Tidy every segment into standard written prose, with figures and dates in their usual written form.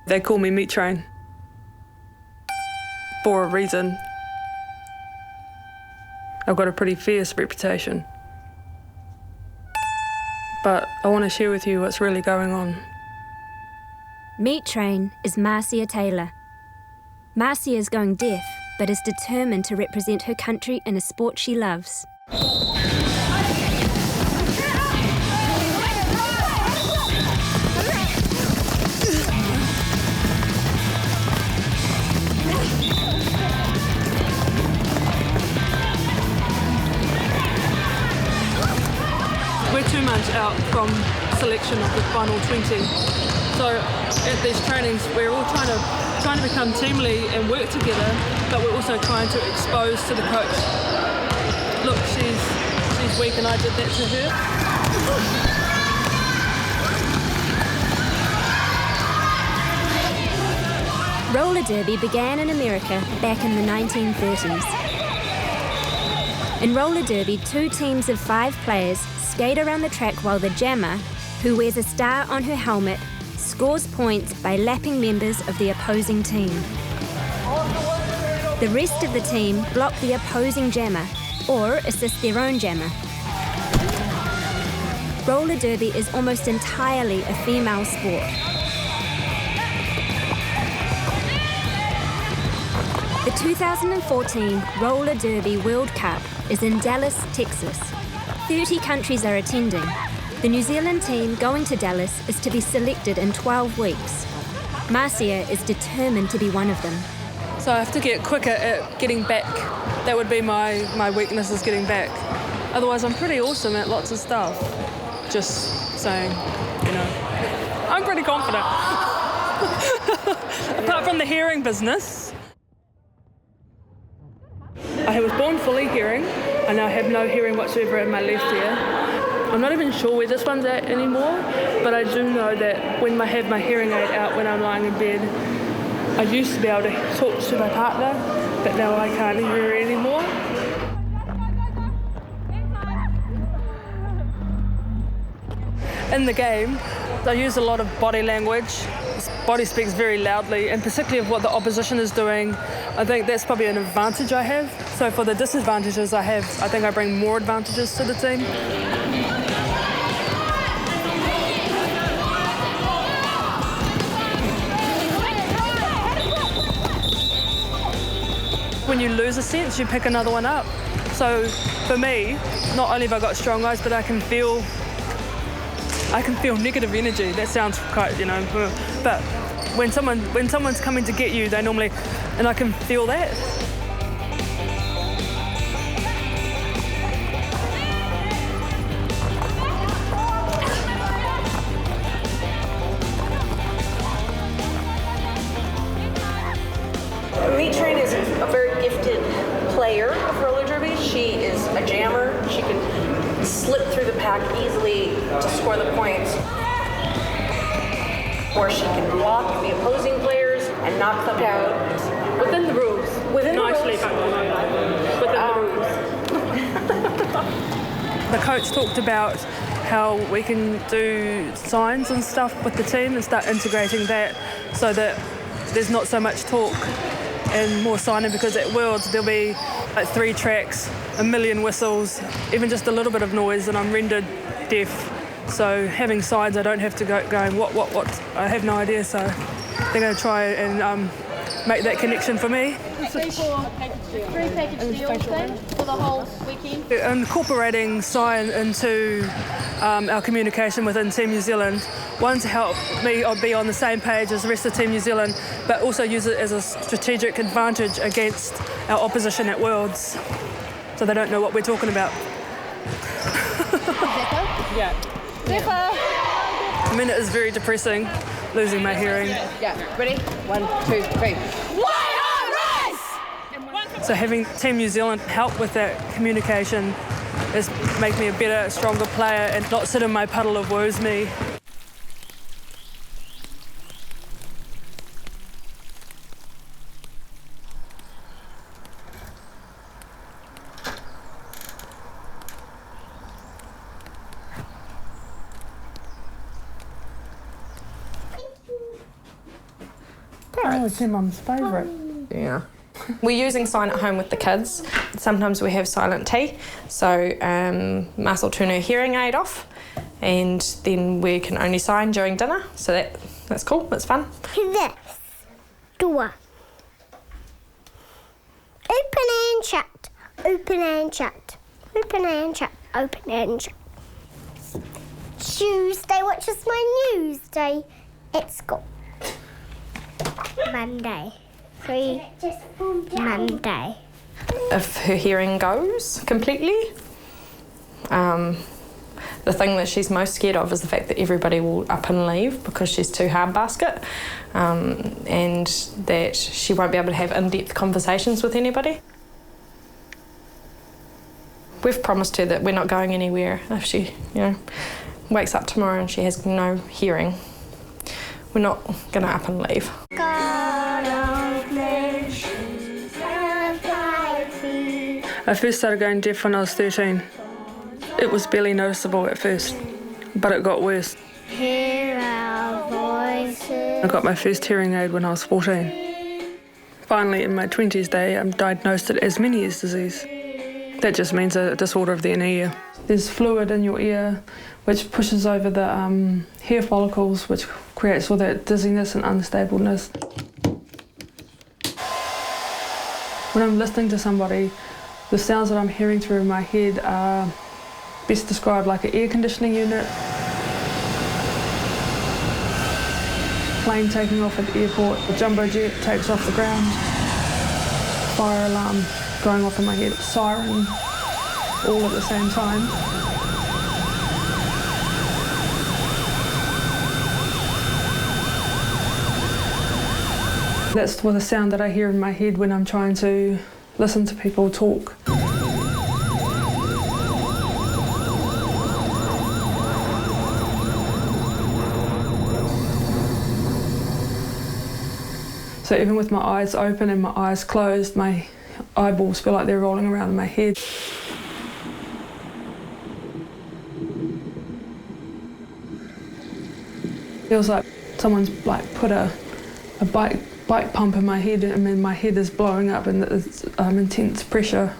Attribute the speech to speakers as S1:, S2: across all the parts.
S1: They call me Meat Train. For a reason. I've got a pretty fierce reputation. But I want to share with you what's really going on.
S2: Meat Train is Marcia Taylor. Marcia is going deaf, but is determined to represent her country in a sport she loves.
S1: We're 2 months out from selection of the final 20. So at these trainings, we're all trying to become teamly and work together, but we're also trying to expose to the coach, look, she's weak and I did that to her.
S2: Roller derby began in America back in the 1930s. In roller derby, 2 teams of 5 players skate around the track while the jammer, who wears a star on her helmet, scores points by lapping members of the opposing team. The rest of the team block the opposing jammer or assist their own jammer. Roller derby is almost entirely a female sport. The 2014 Roller Derby World Cup is in Dallas, Texas. 30 countries are attending. The New Zealand team going to Dallas is to be selected in 12 weeks. Marcia is determined to be one of them.
S1: So I have to get quicker at getting back. That would be my weakness, is getting back. Otherwise, I'm pretty awesome at lots of stuff. Just saying, I'm pretty confident. Apart from the hearing business. I was born fully hearing. I now have no hearing whatsoever in my left ear. I'm not even sure where this one's at anymore, but I do know that when I have my hearing aid out when I'm lying in bed, I used to be able to talk to my partner, but now I can't hear her anymore. In the game, I use a lot of body language. Body speaks very loudly, and particularly of what the opposition is doing. I think that's probably an advantage I have. So for the disadvantages I have, I think I bring more advantages to the team. When you lose a sense, you pick another one up. So for me, not only have I got strong eyes, but I can feel negative energy. That sounds quite, but when someone's coming to get you, they normally, and I can feel that.
S3: Meat Train is a very gifted player of roller derby. She is a jammer. She can slip through the pack easily to score the points. Or she can block the opposing players and knock them out.
S1: Within the rules.
S3: Within
S1: Nicely,
S3: the rules.
S1: Within the rules. The coach talked about how we can do signs and stuff with the team and start integrating that so that there's not so much talk and more signing, because at Worlds there'll be like 3 tracks, 1 million whistles, even just a little bit of noise, and I'm rendered deaf. So having signs, I don't have to go going, what, I have no idea, so they're going to try and make that connection for me.
S4: 3 package deal thing for the whole weekend.
S1: Incorporating sign into our communication within Team New Zealand, one to help me be on the same page as the rest of Team New Zealand, but also use it as a strategic advantage against our opposition at Worlds, so they don't know what we're talking about. Yeah. I mean, it is very depressing, losing my hearing.
S3: Yeah, ready? 1, 2, 3.
S1: So having Team New Zealand help with that communication is make me a better, stronger player and not sit in my puddle of woes me. Oh, it's their mum's favourite.
S3: Yeah. We're using sign at home with the kids. Sometimes we have silent tea. So Mars will turn her hearing aid off and then we can only sign during dinner. So that's cool, that's fun.
S5: This door. Open and shut. Open and shut. Open and shut. Open and shut. Tuesday, which is my Newsday at school. Monday. Monday.
S3: If her hearing goes completely, the thing that she's most scared of is the fact that everybody will up and leave because she's too hard basket, and that she won't be able to have in-depth conversations with anybody. We've promised her that we're not going anywhere if she, wakes up tomorrow and she has no hearing. We're not going to up and leave.
S1: I first started going deaf when I was 13. It was barely noticeable at first, but it got worse.
S5: Hear our voices.
S1: I got my first hearing aid when I was 14. Finally, in my 20s, they diagnosed it as Meniere's disease. That just means a disorder of the inner ear. There's fluid in your ear which pushes over the hair follicles, which creates all that dizziness and unstableness. When I'm listening to somebody, the sounds that I'm hearing through my head are best described like an air conditioning unit, plane taking off at the airport, a jumbo jet takes off the ground, fire alarm going off in my head, siren, all at the same time. That's the sound that I hear in my head when I'm trying to listen to people talk. So even with my eyes open and my eyes closed, my eyeballs feel like they're rolling around in my head. Feels like someone's put a bike pump in my head, and then my head is blowing up and it's intense pressure.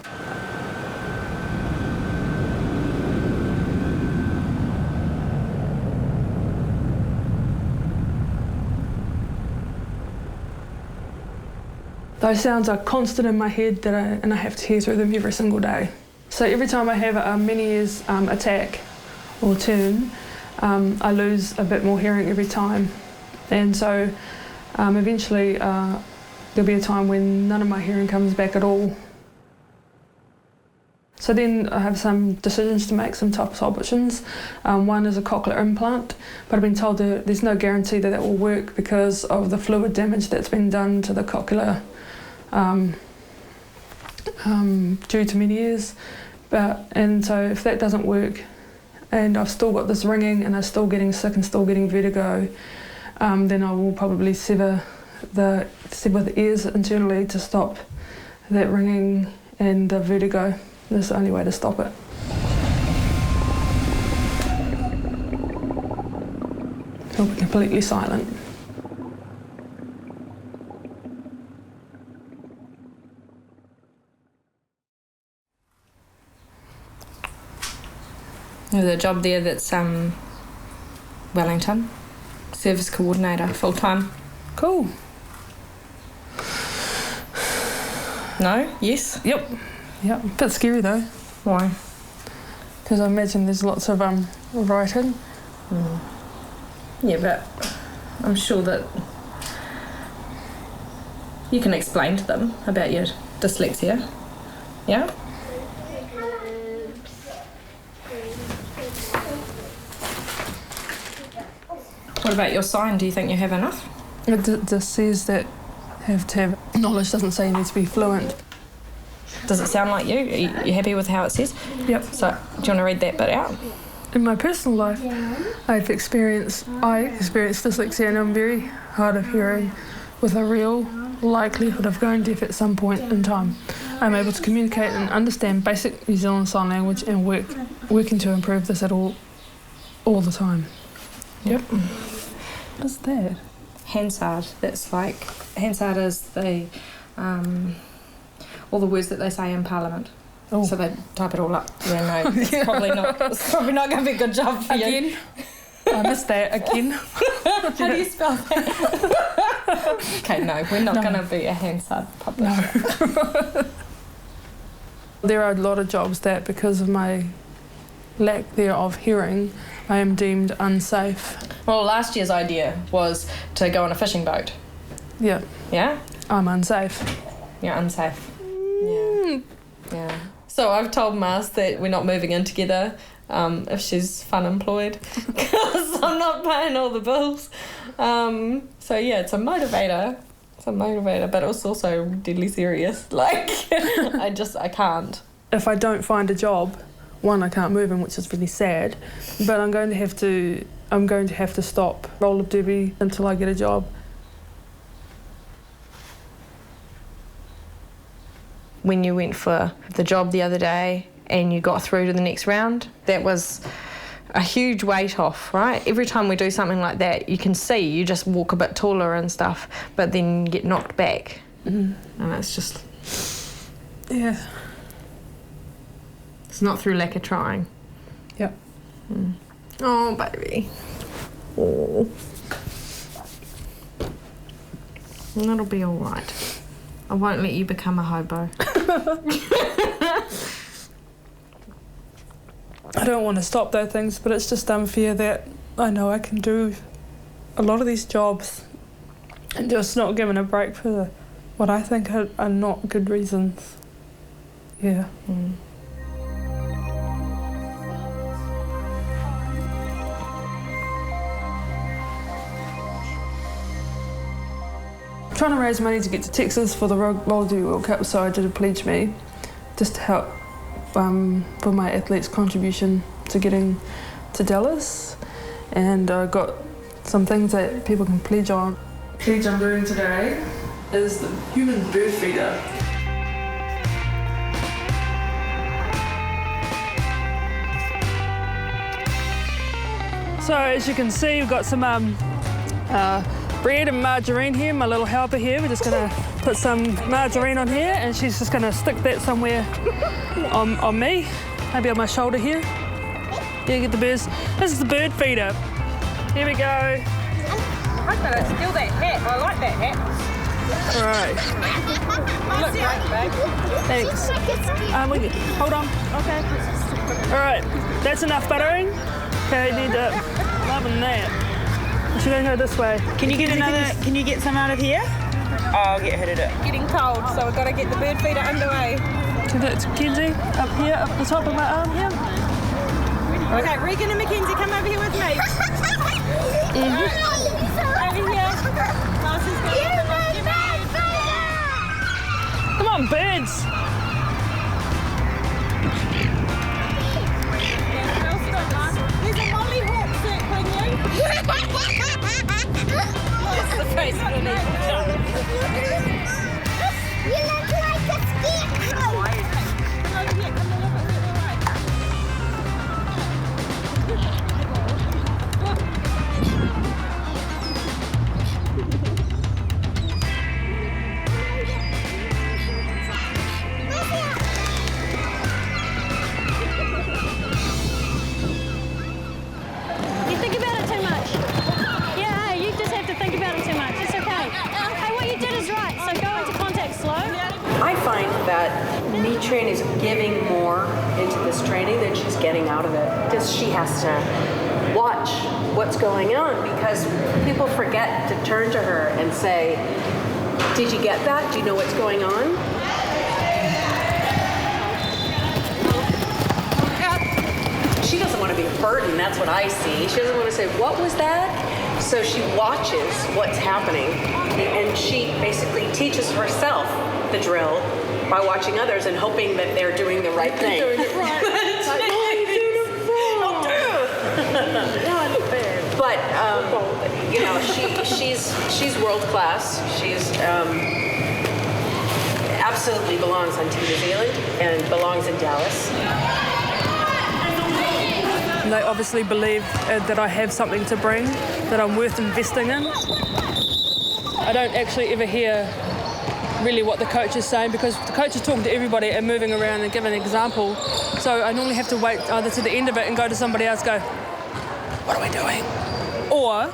S1: Those sounds are constant in my head and I have to hear through them every single day. So every time I have a Meniere's attack or turn, I lose a bit more hearing every time. And so eventually there'll be a time when none of my hearing comes back at all. So then I have some decisions to make, some tough options. One is a cochlear implant, but I've been told that there's no guarantee that will work because of the fluid damage that's been done to the cochlear due to Meniere's. And so if that doesn't work, and I've still got this ringing and I'm still getting sick and still getting vertigo, then I will probably sever the ears internally to stop that ringing and the vertigo. That's the only way to stop it. It'll be completely silent.
S3: There's a job there that's Wellington, service coordinator, full-time.
S1: Cool.
S3: No? Yes?
S1: Yep. A bit scary though.
S3: Why?
S1: Because I imagine there's lots of writing.
S3: Yeah, but I'm sure that you can explain to them about your dyslexia. Yeah? What about your sign? Do you think you have enough?
S1: It just says that you have to have knowledge, doesn't say you need to be fluent.
S3: Does it sound like you? Are you happy with how it says?
S1: Yep.
S3: So, do you want to read that bit out?
S1: In my personal life, I experienced dyslexia and I'm very hard of hearing with a real likelihood of going deaf at some point in time. I'm able to communicate and understand basic New Zealand Sign Language and working to improve this at all the time. Yep. What is that?
S3: Hansard. That's like Hansard is all the words that they say in Parliament. Oh. So they type it all up. Yeah, no, it's probably not going to be a good job for you.
S1: I missed that again.
S3: How do you spell that? Okay, no, we're not going to be a Hansard publisher.
S1: No. There are a lot of jobs that, because of my lack there of hearing, I am deemed unsafe.
S3: Well, last year's idea was to go on a fishing boat.
S1: Yeah.
S3: Yeah?
S1: I'm unsafe.
S3: You're unsafe. Yeah. Yeah. So I've told Mars that we're not moving in together if she's fun employed, because I'm not paying all the bills. So yeah, it's a motivator. But it's also deadly serious. Like, I can't.
S1: If I don't find a job, one, I can't move in, which is really sad. But I'm going to have to stop roller derby until I get a job.
S3: When you went for the job the other day and you got through to the next round, that was a huge weight off, right? Every time we do something like that, you can see you just walk a bit taller and stuff, but then you get knocked back. And it's just...
S1: Yeah.
S3: It's not through lack of trying.
S1: Yep.
S3: Oh, baby. Oh. That'll be all right. I won't let you become a hobo.
S1: I don't want to stop those things, but it's just unfair that I know I can do a lot of these jobs and just not given a break for what I think are not good reasons. Yeah. Trying to raise money to get to Texas for the Roller Derby World Cup, so I did a pledge me just to help for my athletes' contribution to getting to Dallas, and I got some things that people can pledge on. The pledge I'm doing today is the human bird feeder. So as you can see, we've got some bread and margarine here, my little helper here. We're just going to put some margarine on here, and she's just going to stick that somewhere on me, maybe on my shoulder here. Yeah, get the birds. This is the bird feeder. Here we go.
S6: I hope I don't steal that hat. I like that hat.
S1: All right.
S6: You look great, babe.
S1: Thanks. Hold on. Okay. All right. That's enough buttering. Okay, need to loving that. She's going to go this way.
S6: Can you get some out of here? Oh, I'll get her to do it. Getting cold, so we've got to get the bird feeder underway.
S1: That's Kenzie, up here, up the top of my arm here.
S6: Okay, Regan and Mackenzie, come over here with me. Right. Over here. Marcia's going
S1: Come on, birds.
S6: There's a mollyhawk circling you. That's the face underneath.
S5: You look like a scarecrow.
S6: Come over here, come a little bit further away.
S7: You think about it too much. Yeah, you just have to think about it too much. It's okay. Hey, what you did is right, so go into contact slow.
S8: I find that Meniere is giving more into this training than she's getting out of it, because she has to watch what's going on, because people forget to turn to her and say, did you get that? Do you know what's going on? She doesn't want to be a burden, that's what I see. She doesn't want to say, what was that? So she watches what's happening, and she basically teaches herself the drill by watching others and hoping that they're doing the right thing. Doing it right. But you know, she's world class. She's absolutely belongs on Team New Zealand and belongs in Dallas.
S1: They obviously believe that I have something to bring, that I'm worth investing in. I don't actually ever hear really what the coach is saying, because the coach is talking to everybody and moving around and giving an example. So I normally have to wait either to the end of it and go to somebody else, go, what are we doing? Or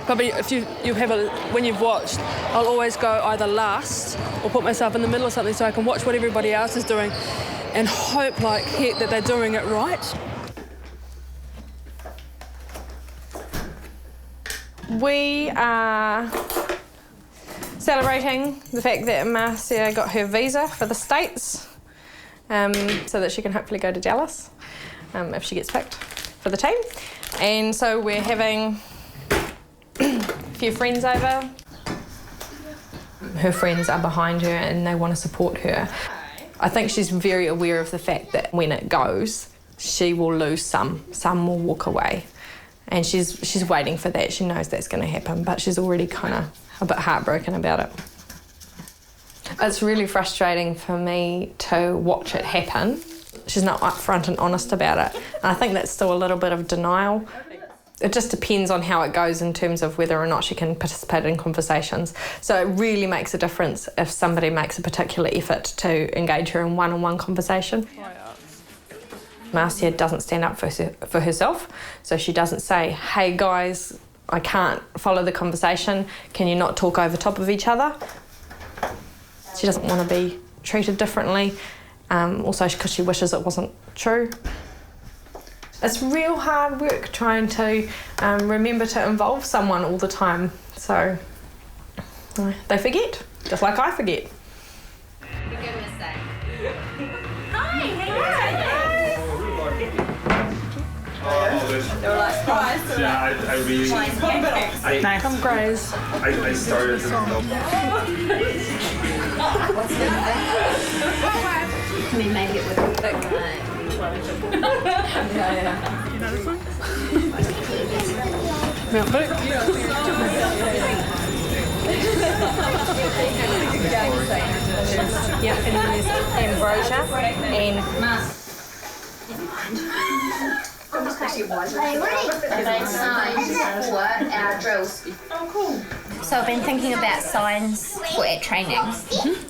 S1: probably if you have when you've watched, I'll always go either last or put myself in the middle or something so I can watch what everybody else is doing and hope like heck that they're doing it right.
S3: We are celebrating the fact that Marcia got her visa for the States, so that she can hopefully go to Dallas if she gets picked for the team. And so we're having a few friends over. Her friends are behind her and they want to support her. I think she's very aware of the fact that when it goes, she will lose some will walk away. And she's waiting for that. She knows that's going to happen, but she's already kind of a bit heartbroken about it. It's really frustrating for me to watch it happen. She's not upfront and honest about it. And I think that's still a little bit of denial. It just depends on how it goes in terms of whether or not she can participate in conversations. So it really makes a difference if somebody makes a particular effort to engage her in one-on-one conversation. Marcia doesn't stand up for herself, so she doesn't say, hey guys, I can't follow the conversation, can you not talk over top of each other? She doesn't want to be treated differently, also because she wishes it wasn't true. It's real hard work trying to remember to involve someone all the time, so they forget, just like I forget.
S9: Give me a sec. They were like surprised.
S10: Yeah, I really.
S1: Come Grace.
S10: I started to
S9: What's the name? Can we make it with a thick Yeah.
S1: You know this one? Mount Vic.
S3: Yeah, and then there's ambrosia and
S9: our drills. Oh, cool. So I've been thinking about signs for at training,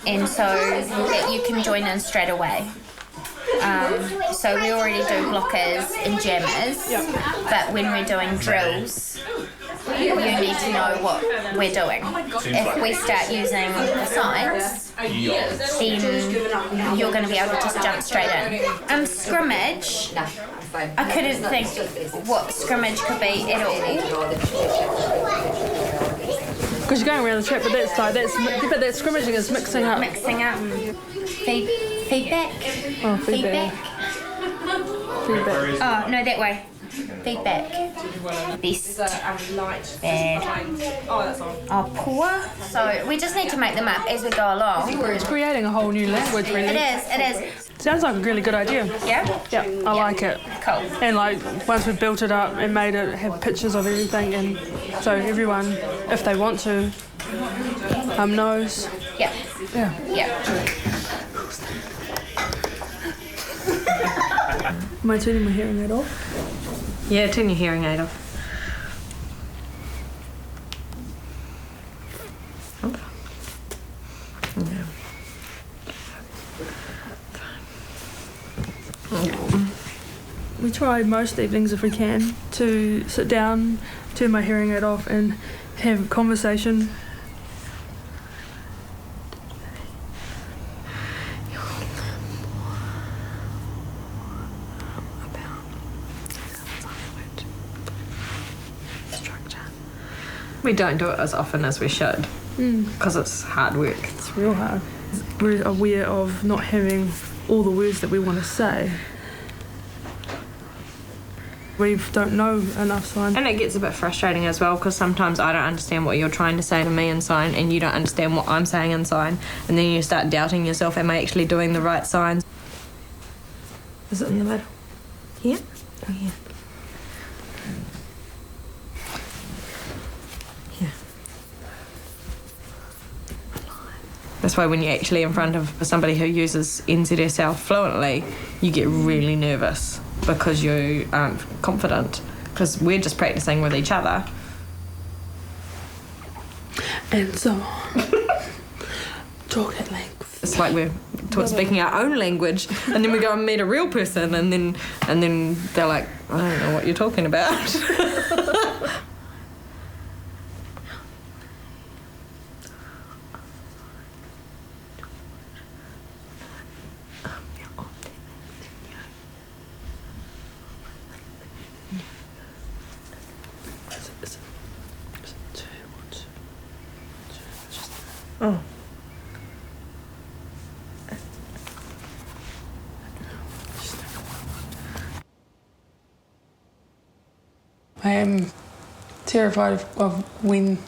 S9: and so that you can join in straight away. So we already do blockers and jammers, but when we're doing drills, you need to know what we're doing. If we start using the signs, then you're going to be able to just jump straight in. Scrimmage, I couldn't think what scrimmage could be at all.
S1: Because you're going around the track, but that scrimmaging is mixing up.
S9: Mixing up. Feedback.
S1: Oh, feedback.
S9: Oh, no, that way. Feedback. Best. Bad. Oh, poor. So we just need to make them up as we go along.
S1: It's creating a whole new language, really.
S9: It is.
S1: Sounds like a really good idea.
S9: Yeah?
S1: Yeah, I like it.
S9: Cool.
S1: And like once we've built it up and made it have pictures of everything, and so everyone, if they want to, knows.
S9: Yeah.
S1: Yeah.
S9: Yeah.
S1: Am I turning my hearing aid off?
S3: yeah, turn your hearing aid off.
S1: We try most evenings, if we can, to sit down, turn my hearing aid off and have a conversation.
S3: We don't do it as often as we should because it's hard work.
S1: It's real hard. We're aware of not having all the words that we want to say. We don't know enough sign.
S3: And it gets a bit frustrating as well because sometimes I don't understand what you're trying to say to me in sign and you don't understand what I'm saying in sign, and then you start doubting yourself, am I actually doing the right signs? Is it in the middle? Here? Oh, here. That's why when you're actually in front of somebody who uses NZSL fluently, you get really nervous because you aren't confident, because we're just practicing with each other.
S1: And so talk at length.
S3: It's like we're speaking our own language, and then we go and meet a real person, and then they're like, I don't know what you're talking about. Oh.
S1: I am terrified of when,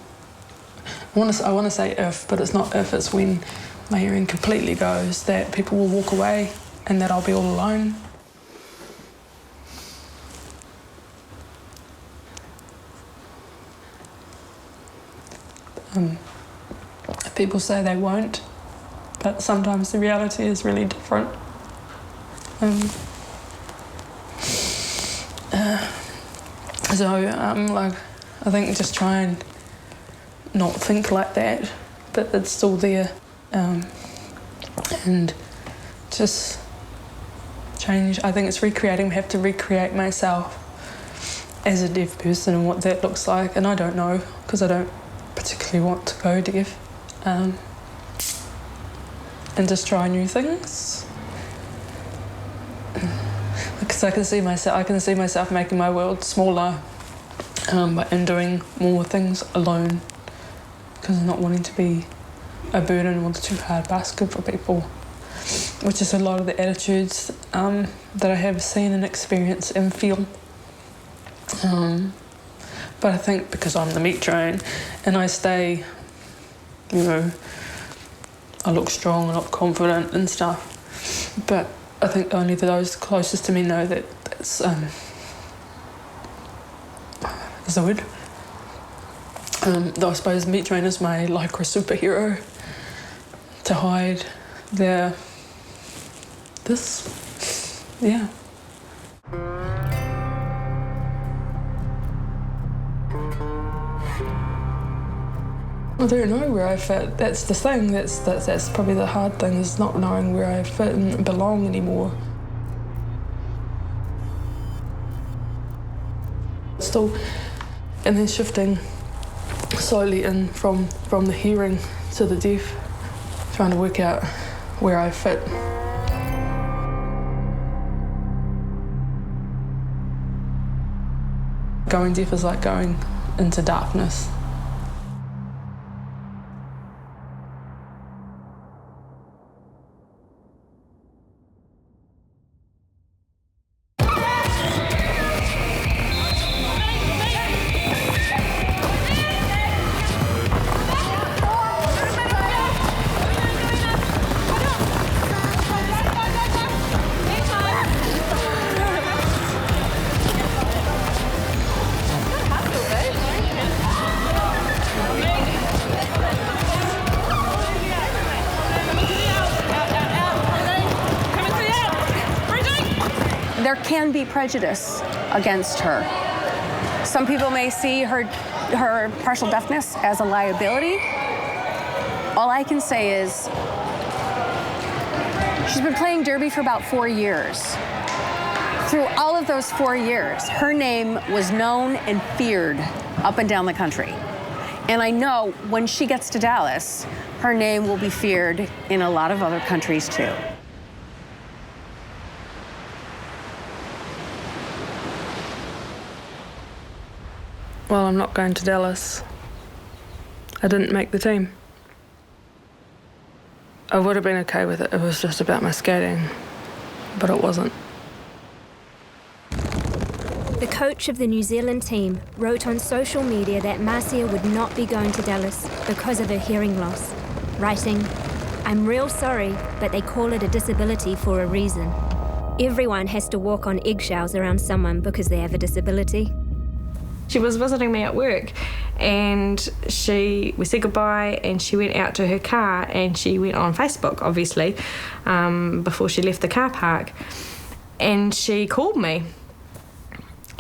S1: I want to say if, but it's not if, it's when my hearing completely goes, that people will walk away and that I'll be all alone. People say they won't, but sometimes the reality is really different. I think just try and not think like that, but it's still there, and just change. I think it's recreating. I have to recreate myself as a deaf person and what that looks like, and I don't know because I don't particularly want to go deaf, and just try new things. Because I can see myself making my world smaller, and doing more things alone. Because I'm not wanting to be a burden or too hard basket for people, which is a lot of the attitudes that I have seen and experienced and feel. But I think because I'm the meat train and I stay, I look strong, I look confident and stuff. But I think only those closest to me know that that's is the word. Though I suppose meat train is my lycra superhero to hide this. Yeah. I don't know where I fit. That's the thing. That's probably the hard thing, is not knowing where I fit and belong anymore. Still, and then shifting slowly in from the hearing to the deaf, trying to work out where I fit. Going deaf is like going into darkness.
S11: There can be prejudice against her. Some people may see her partial deafness as a liability. All I can say is she's been playing derby for about 4 years. Through all of those 4 years, her name was known and feared up and down the country. And I know when she gets to Dallas, her name will be feared in a lot of other countries too.
S1: Well, I'm not going to Dallas. I didn't make the team. I would have been okay with it. It was just about my skating, but it wasn't.
S2: The coach of the New Zealand team wrote on social media that Marcia would not be going to Dallas because of her hearing loss, writing, "I'm real sorry, but they call it a disability for a reason. Everyone has to walk on eggshells around someone because they have a disability."
S3: She was visiting me at work, and we said goodbye, and she went out to her car, and she went on Facebook, obviously, before she left the car park, and she called me.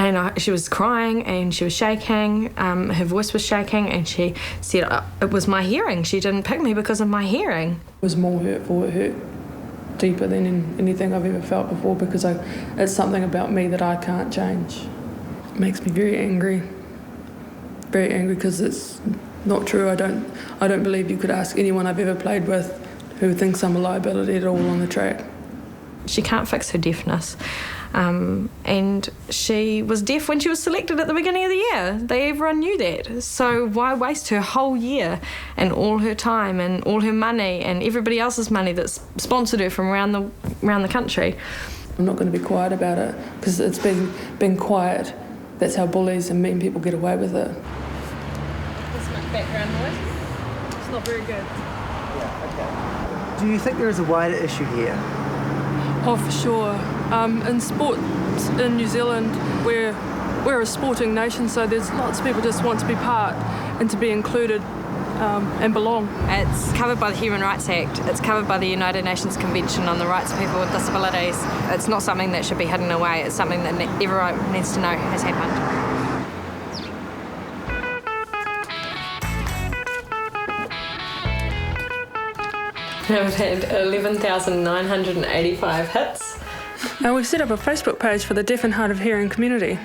S3: And she was crying and she was shaking, her voice was shaking, and she said it was my hearing. She didn't pick me because of my hearing.
S1: It was more hurtful, it hurt deeper than anything I've ever felt before, because it's something about me that I can't change. It makes me very angry because it's not true. I don't believe you could ask anyone I've ever played with who thinks I'm a liability at all on the track.
S3: She can't fix her deafness. And she was deaf when she was selected at the beginning of the year. Everyone knew that. So why waste her whole year and all her time and all her money and everybody else's money that's sponsored her from around the country?
S1: I'm not going to be quiet about it, because it's been quiet. That's how bullies and mean people get away with it.
S6: This much background noise. It's not very good.
S12: Yeah, okay. Do you think there is a wider issue here?
S1: Oh, for sure. In sports in New Zealand, we're a sporting nation, so there's lots of people just want to be part and to be included and belong.
S3: It's covered by the Human Rights Act. It's covered by the United Nations Convention on the Rights of People with Disabilities. It's not something that should be hidden away. It's something that everyone needs to know has happened. I've had 11,985 hits.
S1: We've set up a Facebook page for the deaf and hard of hearing community.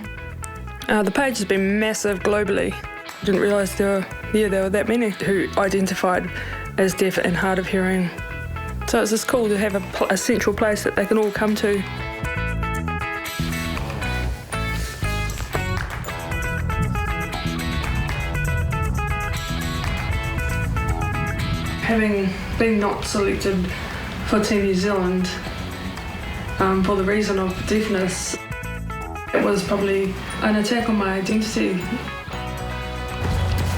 S1: The page has been massive globally. I didn't realise there were that many who identified as deaf and hard of hearing. So it's just cool to have a central place that they can all come to. Having been not selected for Team New Zealand for the reason of deafness, it was probably an attack on my identity.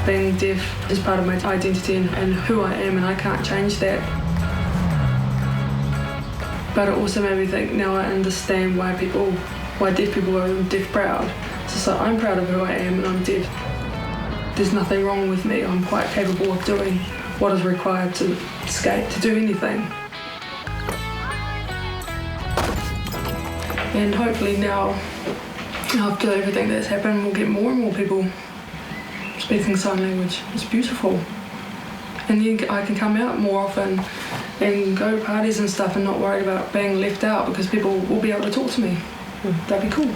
S1: Being deaf is part of my identity and who I am, and I can't change that. But it also made me think, now I understand why deaf people are deaf proud. So I'm proud of who I am and I'm deaf. There's nothing wrong with me. I'm quite capable of doing what is required to skate, to do anything. And hopefully now, after everything that's happened, we'll get more and more people speaking sign language. It's beautiful. And then I can come out more often and go to parties and stuff and not worried about being left out, because people will be able to talk to me. That'd be cool.